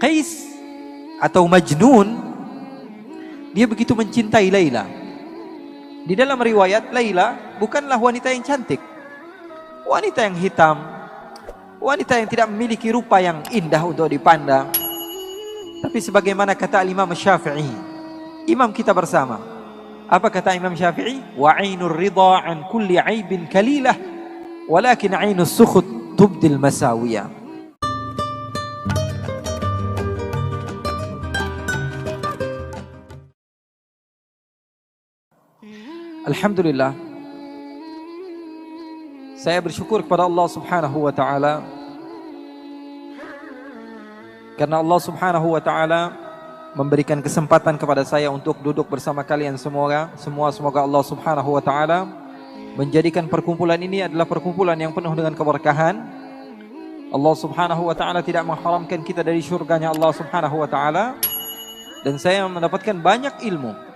Qais atau Majnun, dia begitu mencintai Laila. Di dalam riwayat, Laila bukanlah wanita yang cantik, wanita yang hitam, wanita yang tidak memiliki rupa yang indah untuk dipandang. Tapi sebagaimana kata Imam Syafi'i, imam kita bersama, apa kata Imam Syafi'i? Wa 'ainur ridha 'an kulli 'aibin kalilah, walakin 'ainus sukhut tubdil masawiyah. Alhamdulillah, saya bersyukur kepada Allah Subhanahu wa taala karena Allah Subhanahu wa taala memberikan kesempatan kepada saya untuk duduk bersama kalian semua. Semoga Allah Subhanahu wa taala menjadikan perkumpulan ini adalah perkumpulan yang penuh dengan keberkahan. Allah Subhanahu wa taala tidak mengharamkan kita dari syurganya Allah Subhanahu wa taala, dan saya mendapatkan banyak ilmu.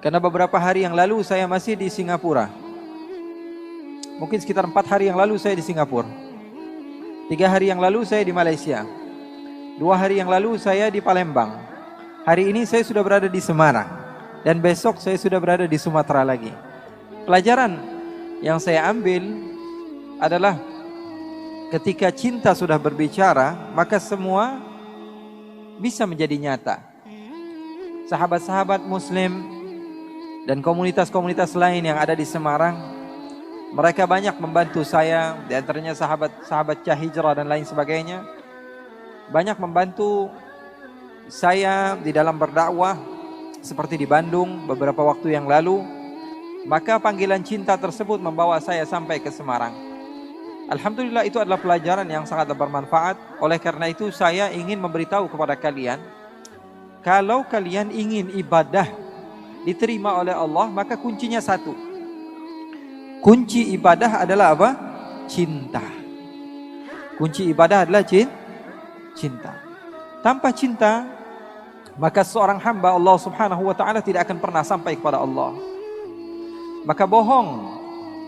Karena beberapa hari yang lalu saya masih di Singapura. Mungkin sekitar 4 hari yang lalu saya di Singapura. 3 hari yang lalu saya di Malaysia. 2 hari yang lalu saya di Palembang. Hari ini saya sudah berada di Semarang. Dan besok saya sudah berada di Sumatera lagi. Pelajaran yang saya ambil adalah ketika cinta sudah berbicara, maka semua bisa menjadi nyata. Sahabat-sahabat Muslim dan komunitas-komunitas lain yang ada di Semarang, mereka banyak membantu saya, di antaranya sahabat Hijrah dan lain sebagainya. Banyak membantu saya di dalam berdakwah, seperti di Bandung beberapa waktu yang lalu. Maka panggilan cinta tersebut membawa saya sampai ke Semarang. Alhamdulillah, itu adalah pelajaran yang sangat bermanfaat. Oleh karena itu saya ingin memberitahu kepada kalian, kalau kalian ingin ibadah diterima oleh Allah, maka kuncinya satu. Kunci ibadah adalah apa? Cinta. Kunci ibadah adalah cinta. Tanpa cinta, maka seorang hamba Allah Subhanahu wa taala tidak akan pernah sampai kepada Allah. Maka bohong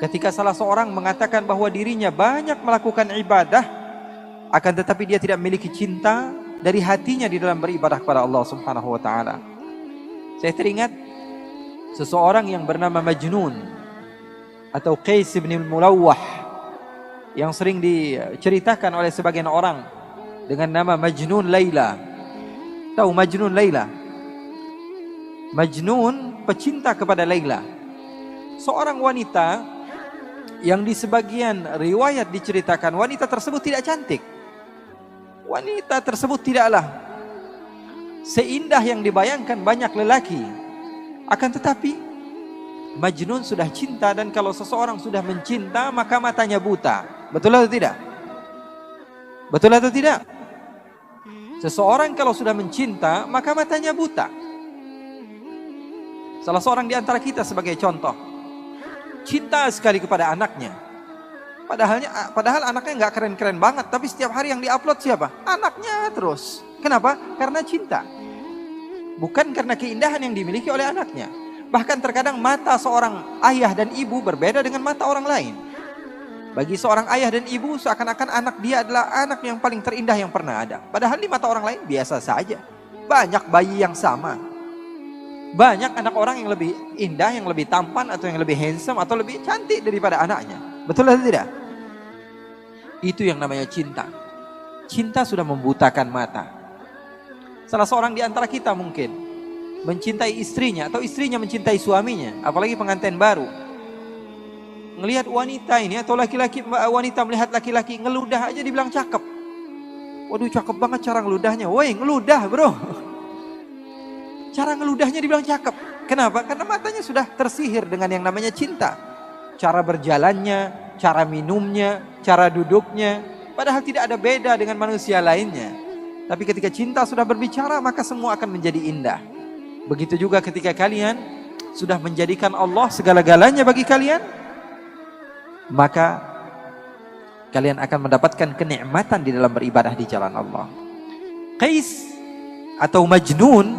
ketika salah seorang mengatakan bahwa dirinya banyak melakukan ibadah, akan tetapi dia tidak memiliki cinta dari hatinya di dalam beribadah kepada Allah Subhanahu wa taala. Saya teringat seseorang yang bernama Majnun atau Qais bin Mulawwah, yang sering diceritakan oleh sebagian orang dengan nama Majnun Laila. Tahu Majnun Laila? Majnun pecinta kepada Laila, seorang wanita yang di sebagian riwayat diceritakan wanita tersebut tidak cantik. Wanita tersebut tidaklah seindah yang dibayangkan banyak lelaki. Akan tetapi Majnun sudah cinta, dan kalau seseorang sudah mencinta maka matanya buta. Betul atau tidak? Betul atau tidak? Seseorang kalau sudah mencinta maka matanya buta. Salah seorang di antara kita sebagai contoh, cinta sekali kepada anaknya. Padahal anaknya nggak keren-keren banget, tapi setiap hari yang diupload siapa? Anaknya terus. Kenapa? Karena cinta. Bukan karena keindahan yang dimiliki oleh anaknya. Bahkan terkadang mata seorang ayah dan ibu berbeda dengan mata orang lain. Bagi seorang ayah dan ibu, seakan-akan anak dia adalah anak yang paling terindah yang pernah ada. Padahal di mata orang lain biasa saja. Banyak bayi yang sama. Banyak anak orang yang lebih indah, yang lebih tampan, atau yang lebih handsome, atau lebih cantik daripada anaknya. Betul atau tidak? Itu yang namanya cinta. Cinta sudah membutakan mata. Salah seorang di antara kita mungkin mencintai istrinya, atau istrinya mencintai suaminya, apalagi pengantin baru. Ngelihat wanita ini, atau wanita melihat laki-laki ngeludah aja dibilang cakep. Waduh, cakep banget cara ngeludahnya. Woi, ngeludah bro. Cara ngeludahnya dibilang cakep. Kenapa? Karena matanya sudah tersihir dengan yang namanya cinta. Cara berjalannya, cara minumnya, cara duduknya, padahal tidak ada beda dengan manusia lainnya. Tapi ketika cinta sudah berbicara, maka semua akan menjadi indah. Begitu juga ketika kalian sudah menjadikan Allah segala-galanya bagi kalian, maka kalian akan mendapatkan kenikmatan di dalam beribadah di jalan Allah. Qais atau Majnun,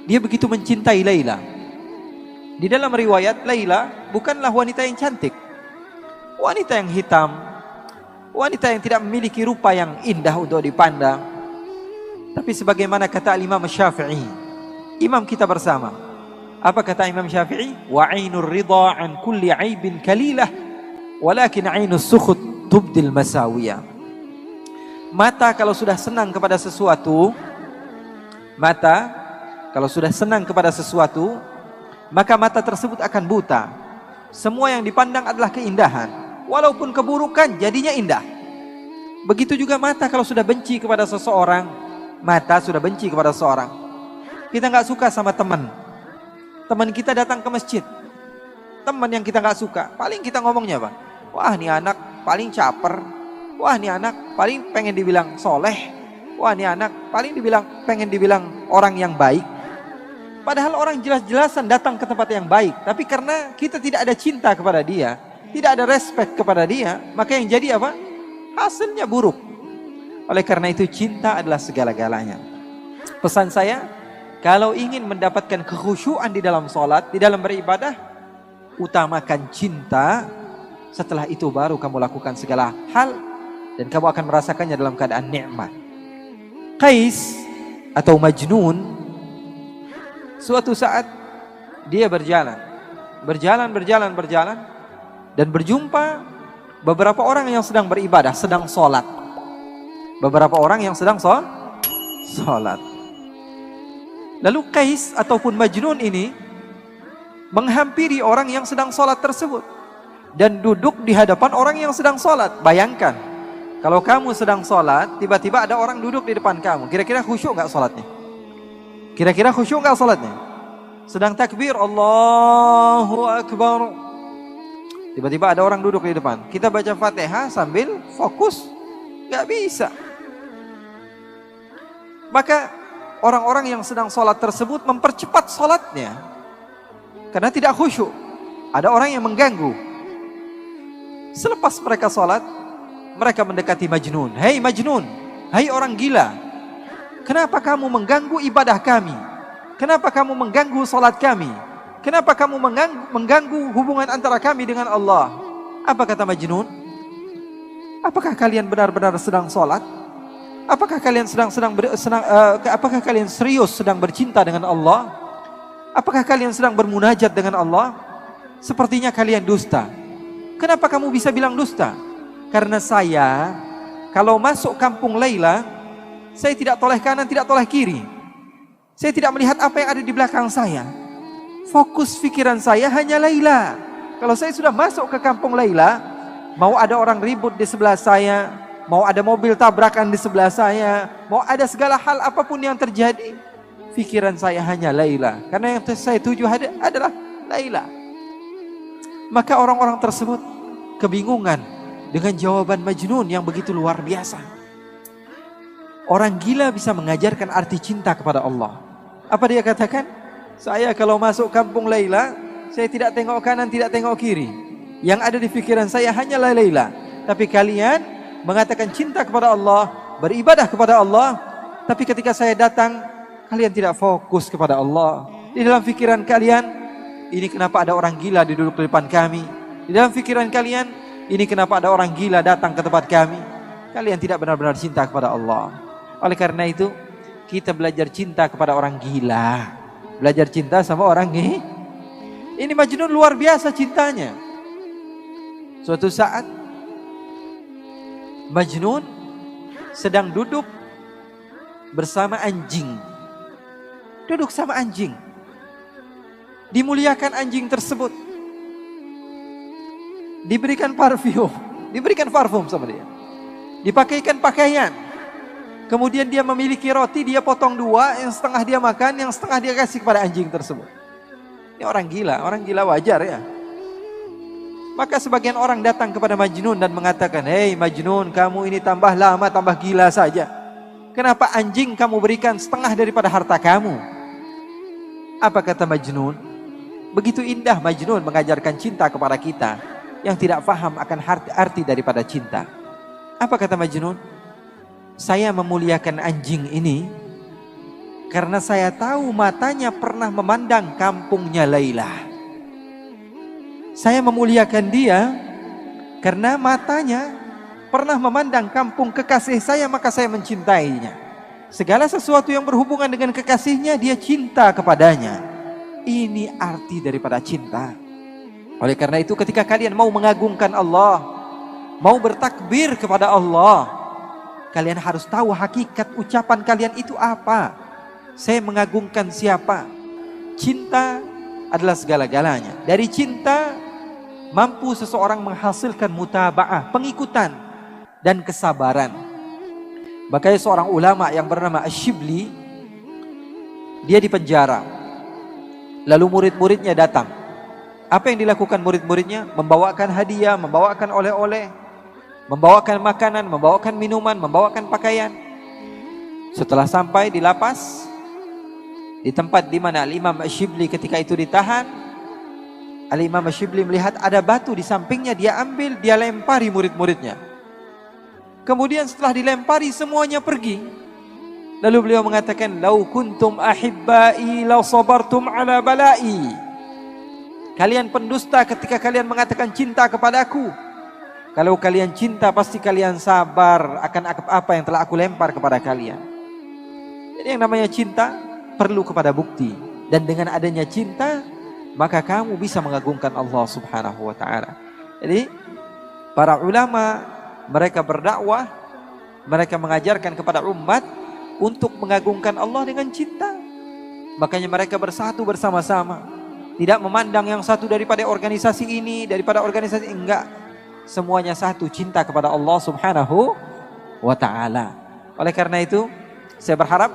dia begitu mencintai Laila. Di dalam riwayat, Laila bukanlah wanita yang cantik, wanita yang hitam, wanita yang tidak memiliki rupa yang indah untuk dipandang. Tapi sebagaimana kata Imam Syafi'i, imam kita bersama, apa kata Imam Syafi'i? Wa 'ainur ridha 'an kulli 'aibin kalilah, walakin 'ainus sukhut tubdil masawiyah. Mata kalau sudah senang kepada sesuatu, maka mata tersebut akan buta. Semua yang dipandang adalah keindahan, walaupun keburukan jadinya indah. Begitu juga mata kalau sudah benci kepada seseorang, mata sudah benci kepada seseorang. Kita nggak suka sama teman kita datang ke masjid, teman yang kita nggak suka, paling kita ngomongnya apa? Wah, ini anak paling caper. Wah, ini anak paling pengen dibilang soleh. Wah, ini anak paling pengen dibilang orang yang baik. Padahal orang jelas-jelasan datang ke tempat yang baik, tapi karena kita tidak ada cinta kepada dia, tidak ada respect kepada dia, maka yang jadi apa? Hasilnya buruk. Oleh karena itu cinta adalah segala-galanya. Pesan saya, kalau ingin mendapatkan kekhusyuan di dalam sholat, di dalam beribadah, utamakan cinta. Setelah itu baru kamu lakukan segala hal, dan kamu akan merasakannya dalam keadaan nikmat. Qais atau Majnun, suatu saat dia berjalan dan berjumpa beberapa orang yang sedang beribadah, sedang sholat. Lalu Qais ataupun Majnun ini menghampiri orang yang sedang sholat tersebut dan duduk di hadapan orang yang sedang sholat. Bayangkan, kalau kamu sedang sholat, tiba-tiba ada orang duduk di depan kamu, kira-kira khusyuk nggak sholatnya? Sedang takbir, Allahu Akbar, tiba-tiba ada orang duduk di depan. Kita baca Fatihah sambil fokus, nggak bisa. Maka orang-orang yang sedang sholat tersebut mempercepat sholatnya karena tidak khusyuk. Ada orang yang mengganggu. Selepas mereka sholat, mereka mendekati Majnun. Hei Majnun, hai orang gila, kenapa kamu mengganggu ibadah kami? Kenapa kamu mengganggu sholat kami? Kenapa kamu mengganggu hubungan antara kami dengan Allah? Apa kata Majnun? Apakah kalian benar-benar sedang sholat? Apakah kalian apakah kalian serius sedang bercinta dengan Allah? Apakah kalian sedang bermunajat dengan Allah? Sepertinya kalian dusta. Kenapa kamu bisa bilang dusta? Karena saya, kalau masuk kampung Laila, saya tidak toleh kanan, tidak toleh kiri. Saya tidak melihat apa yang ada di belakang saya. Fokus pikiran saya hanya Laila. Kalau saya sudah masuk ke kampung Laila, mau ada orang ribut di sebelah saya, mau ada mobil tabrakan di sebelah saya, mau ada segala hal apapun yang terjadi, pikiran saya hanya Laila. Karena yang saya tuju adalah Laila. Maka orang-orang tersebut kebingungan dengan jawaban Majnun yang begitu luar biasa. Orang gila bisa mengajarkan arti cinta kepada Allah. Apa dia katakan? Saya kalau masuk kampung Laila, saya tidak tengok kanan, tidak tengok kiri. Yang ada di pikiran saya hanyalah Laila. Tapi kalian mengatakan cinta kepada Allah, beribadah kepada Allah, tapi ketika saya datang, kalian tidak fokus kepada Allah. Di dalam pikiran kalian, ini kenapa ada orang gila duduk di depan kami? Di dalam pikiran kalian, ini kenapa ada orang gila datang ke tempat kami? Kalian tidak benar-benar cinta kepada Allah. Oleh karena itu, kita belajar cinta kepada orang gila. Belajar cinta sama orang ini Majnun luar biasa cintanya. Suatu saat, Majnun sedang duduk bersama anjing. Duduk sama anjing. Dimuliakan anjing tersebut. Diberikan parfum sama dia. Dipakaikan pakaian. Kemudian dia memiliki roti, dia potong dua, yang setengah dia makan, yang setengah dia kasih kepada anjing tersebut. Ini orang gila wajar ya. Maka sebagian orang datang kepada Majnun dan mengatakan, hei Majnun, kamu ini tambah lama, tambah gila saja. Kenapa anjing kamu berikan setengah daripada harta kamu? Apa kata Majnun? Begitu indah Majnun mengajarkan cinta kepada kita yang tidak paham akan arti daripada cinta. Apa kata Majnun? Saya memuliakan anjing ini karena saya tahu matanya pernah memandang kampungnya Laila. Saya memuliakan dia karena matanya pernah memandang kampung kekasih saya, maka saya mencintainya. Segala sesuatu yang berhubungan dengan kekasihnya, dia cinta kepadanya. Ini arti daripada cinta. Oleh karena itu, ketika kalian mau mengagungkan Allah, mau bertakbir kepada Allah, kalian harus tahu hakikat ucapan kalian itu apa. Saya mengagungkan siapa? Cinta adalah segala-galanya. Dari cinta mampu seseorang menghasilkan mutaba'ah, pengikutan dan kesabaran. Makanya seorang ulama yang bernama Ash-Shibli, dia dipenjara. Lalu murid-muridnya datang. Apa yang dilakukan murid-muridnya? Membawakan hadiah, membawakan oleh-oleh, membawakan makanan, membawakan minuman, membawakan pakaian. Setelah sampai di lapas, di tempat di mana Al-Imam Ash-Shibli ketika itu ditahan, Al-Imam Ash-Shibli melihat ada batu di sampingnya, dia ambil, dia lempari murid-muridnya. Kemudian setelah dilempari semuanya pergi. Lalu beliau mengatakan, "Lau kuntum ahibbai law sabartum ala balai." Kalian pendusta ketika kalian mengatakan cinta kepadaku. Kalau kalian cinta, pasti kalian sabar akan apa yang telah aku lempar kepada kalian. Jadi yang namanya cinta perlu kepada bukti. Dan dengan adanya cinta, maka kamu bisa mengagungkan Allah subhanahu wa ta'ala. Jadi para ulama, mereka berdakwah, mereka mengajarkan kepada umat untuk mengagungkan Allah dengan cinta. Makanya mereka bersatu bersama-sama. Tidak memandang yang satu daripada organisasi ini, daripada organisasi enggak. Semuanya satu, cinta kepada Allah subhanahu wa ta'ala. Oleh karena itu, saya berharap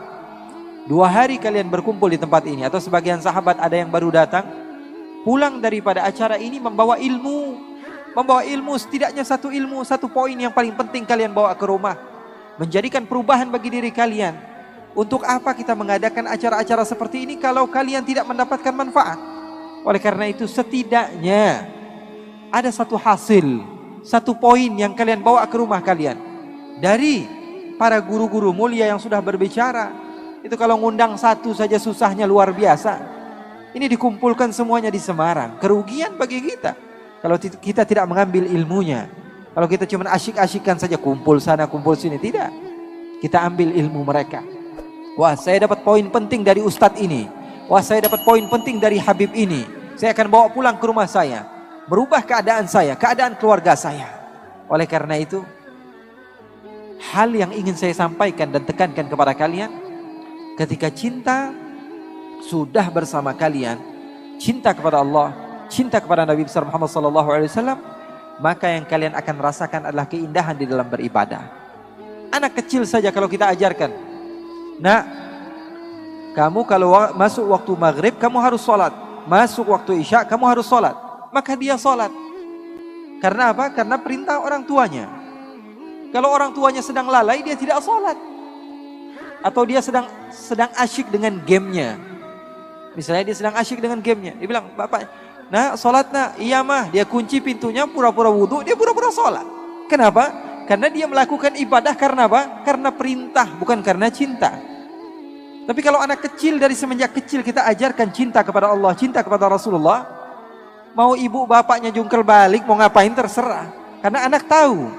2 hari kalian berkumpul di tempat ini. Atau sebagian sahabat ada yang baru datang, pulang daripada acara ini membawa ilmu. Membawa ilmu, setidaknya satu ilmu, satu poin yang paling penting kalian bawa ke rumah. Menjadikan perubahan bagi diri kalian. Untuk apa kita mengadakan acara-acara seperti ini kalau kalian tidak mendapatkan manfaat? Oleh karena itu, setidaknya ada satu hasil, satu poin yang kalian bawa ke rumah kalian. Dari para guru-guru mulia yang sudah berbicara. Itu kalau ngundang satu saja susahnya luar biasa. Ini dikumpulkan semuanya di Semarang. Kerugian bagi kita kalau kita tidak mengambil ilmunya. Kalau kita cuma asyik-asyikkan saja, kumpul sana, kumpul sini. Tidak. Kita ambil ilmu mereka. Wah, saya dapat poin penting dari ustadz ini. Wah, saya dapat poin penting dari Habib ini. Saya akan bawa pulang ke rumah saya. Merubah keadaan saya, keadaan keluarga saya. Oleh karena itu, hal yang ingin saya sampaikan dan tekankan kepada kalian, ketika cinta sudah bersama kalian, cinta kepada Allah, cinta kepada Nabi besar Muhammad SAW, maka yang kalian akan rasakan adalah keindahan di dalam beribadah. Anak kecil saja kalau kita ajarkan, nah, kamu kalau masuk waktu maghrib, kamu harus sholat. Masuk waktu isya, kamu harus sholat. Maka dia sholat. Karena apa? Karena perintah orang tuanya. Kalau orang tuanya sedang lalai, dia tidak sholat. Atau dia sedang asyik dengan gamenya. Misalnya dia sedang asyik dengan gamenya. Dia bilang, bapak, nah sholat nak. Iya mah, dia kunci pintunya, pura-pura wudhu, dia pura-pura sholat. Kenapa? Karena dia melakukan ibadah karena apa? Karena perintah, bukan karena cinta. Tapi kalau anak kecil dari semenjak kecil kita ajarkan cinta kepada Allah, cinta kepada Rasulullah, mau ibu bapaknya jungkel balik, mau ngapain terserah. Karena anak tahu,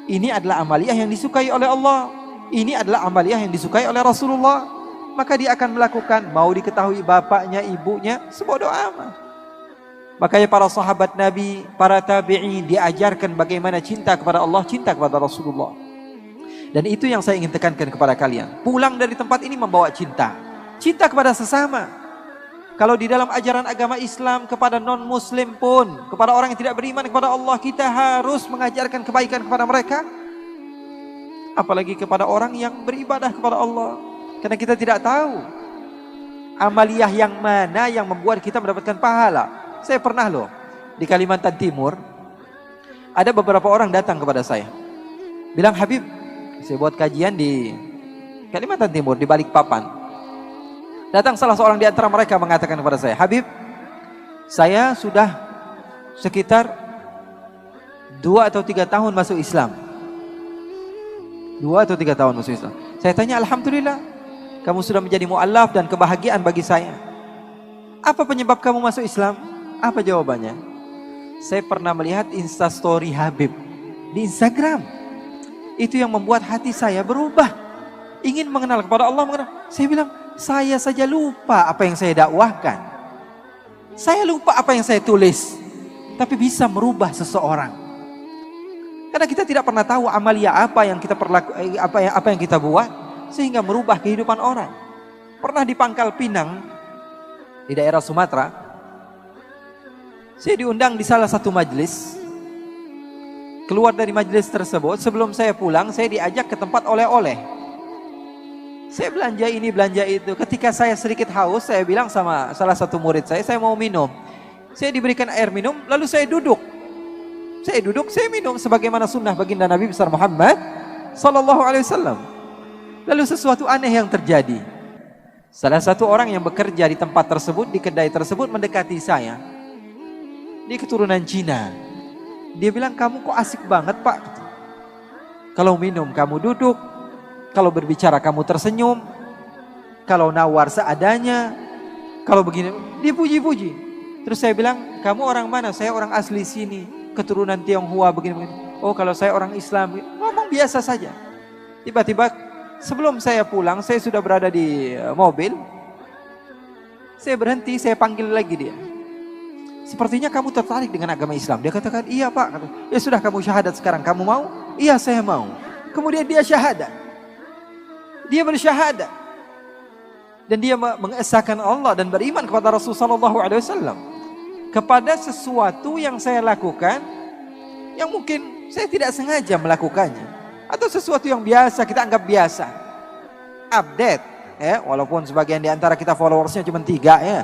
ini adalah amaliyah yang disukai oleh Allah. Ini adalah amaliyah yang disukai oleh Rasulullah. Maka dia akan melakukan, mau diketahui bapaknya, ibunya, sebodoh amat. Makanya para sahabat Nabi, para tabi'in diajarkan bagaimana cinta kepada Allah, cinta kepada Rasulullah. Dan itu yang saya ingin tekankan kepada kalian. Pulang dari tempat ini membawa cinta. Cinta kepada sesama. Kalau di dalam ajaran agama Islam kepada non-muslim pun, kepada orang yang tidak beriman kepada Allah, kita harus mengajarkan kebaikan kepada mereka. Apalagi kepada orang yang beribadah kepada Allah. Karena kita tidak tahu amaliyah yang mana yang membuat kita mendapatkan pahala. Saya pernah loh di Kalimantan Timur, ada beberapa orang datang kepada saya. Bilang, Habib, saya buat kajian di Kalimantan Timur, di Balikpapan. Datang salah seorang di antara mereka mengatakan kepada saya, Habib, saya sudah sekitar 2 atau 3 tahun masuk Islam. 2 atau 3 tahun masuk Islam. Saya tanya, Alhamdulillah, kamu sudah menjadi mu'allaf dan kebahagiaan bagi saya. Apa penyebab kamu masuk Islam? Apa jawabannya? Saya pernah melihat Instastory Habib di Instagram. Itu yang membuat hati saya berubah. Ingin mengenal kepada Allah. Saya bilang, saya saja lupa apa yang saya dakwahkan. Saya lupa apa yang saya tulis. Tapi bisa merubah seseorang. Karena kita tidak pernah tahu amalia apa yang kita apa yang kita buat sehingga merubah kehidupan orang. Pernah di Pangkal Pinang di daerah Sumatera, saya diundang di salah satu majelis. Keluar dari majelis tersebut, sebelum saya pulang, saya diajak ke tempat oleh-oleh. Saya belanja ini, belanja itu. Ketika saya sedikit haus, saya bilang sama salah satu murid saya mau minum. Saya diberikan air minum, lalu saya duduk. Saya minum sebagaimana sunnah baginda Nabi besar Muhammad sallallahu alaihi wasallam. Lalu sesuatu aneh yang terjadi. Salah satu orang yang bekerja di tempat tersebut, di kedai tersebut mendekati saya. Dia keturunan Cina. Dia bilang, kamu kok asik banget Pak. Kalau minum kamu duduk, kalau berbicara kamu tersenyum, kalau nawar seadanya, kalau begini, dia puji-puji. Terus saya bilang, kamu orang mana? Saya orang asli sini, keturunan Tionghoa begini-begini. Oh, kalau saya orang Islam, ngomong biasa saja. Tiba-tiba sebelum saya pulang, saya sudah berada di mobil. Saya berhenti, saya panggil lagi dia. Sepertinya kamu tertarik dengan agama Islam. Dia katakan, iya Pak. Ya sudah, kamu syahadat sekarang. Kamu mau? Iya, saya mau. Kemudian dia syahadat. Dia bersyahadat. Dan dia mengesahkan Allah dan beriman kepada Rasulullah SAW. Kepada sesuatu yang saya lakukan, yang mungkin saya tidak sengaja melakukannya. Atau sesuatu yang biasa, kita anggap biasa. Update. Ya, walaupun sebagian di antara kita followersnya cuma 3 ya.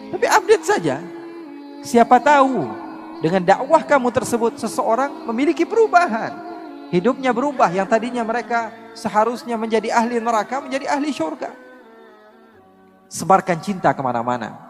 Tapi update saja. Siapa tahu dengan dakwah kamu tersebut seseorang memiliki perubahan. Hidupnya berubah, yang tadinya mereka seharusnya menjadi ahli neraka menjadi ahli surga. Sebarkan cinta kemana-mana.